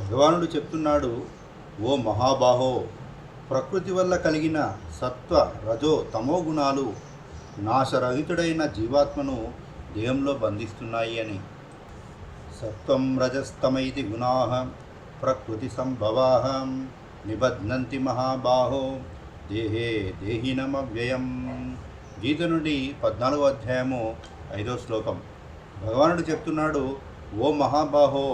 భగవానుడు చెప్తున్నాడు, ఓ మహాబాహో, ప్రకృతి వల్ల కలిగిన సత్వ రజో తమో గుణాలు నాశరహితుడైన జీవాత్మను దేహంలో బంధిస్తున్నాయి అని. సత్వం రజస్తమైతి గుణా ప్రకృతి సంభవా నిబధ్నంతి మహాబాహో దేహే దేహినమవ్యయం. గీత నుండి 14వ అధ్యాయము 5వ శ్లోకం. భగవానుడు చెప్తున్నాడు, ఓ మహాబాహో,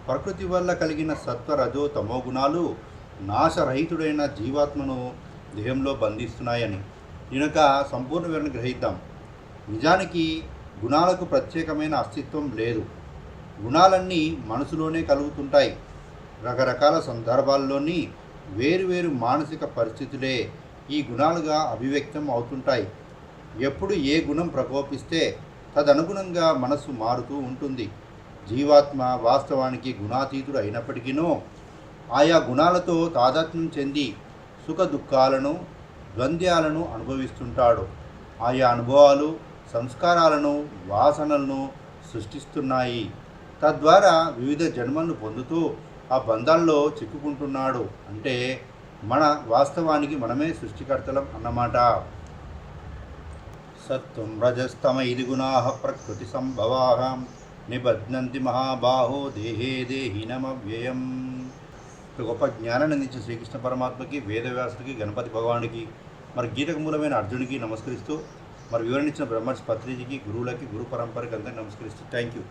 ప్రకృతి వల్ల కలిగిన సత్వ రజో తమో గుణాలు నాశరహితుడైన జీవాత్మను దేహంలో బంధిస్తున్నాయని. దీనొక సంపూర్ణ వివరణ గ్రహిద్దాం. నిజానికి గుణాలకు ప్రత్యేకమైన అస్తిత్వం లేదు. గుణాలన్నీ మనసులోనే కలుగుతుంటాయి. రకరకాల సందర్భాల్లోని వేరువేరు మానసిక పరిస్థితులే ఈ గుణాలుగా అభివ్యక్తం అవుతుంటాయి. ఎప్పుడు ఏ గుణం ప్రకోపిస్తే తదనుగుణంగా మనసు మారుతూ ఉంటుంది. జీవాత్మ వాస్తవానికి గుణాతీతుడు అయినప్పటికీ ఆయా గుణాలతో తాదాత్మ్యం చెంది సుఖ దుఃఖాలను ద్వంద్వాలను అనుభవిస్తుంటాడు. ఆయా అనుభవాలు సంస్కారాలను వాసనలను సృష్టిస్తున్నాయి. తద్వారా వివిధ జన్మలను పొందుతూ ఆ బంధాల్లో చిక్కుకుంటున్నాడు. అంటే మన వాస్తవానికి మనమే సృష్టికర్తలం అన్నమాట. సత్వం రజస్తమ ఇది గుణా ప్రకృతి సంభవా నిబధ్నంతి మహాబాహో దేహే దేహినమవ్యయం. గొప్ప జ్ఞానాన్ని అందించిన శ్రీకృష్ణ పరమాత్మకి, వేదవ్యాసుడికి, గణపతి భగవానుడికి, మరి గీతకు మూలమైన అర్జునుడికి నమస్కరిస్తూ, మరి వివరణ ఇచ్చిన బ్రహ్మర్షి పత్రిజీకి, గురువులకి, గురు పరంపరకి అందరికీ నమస్కరిస్తూ థ్యాంక్ యూ.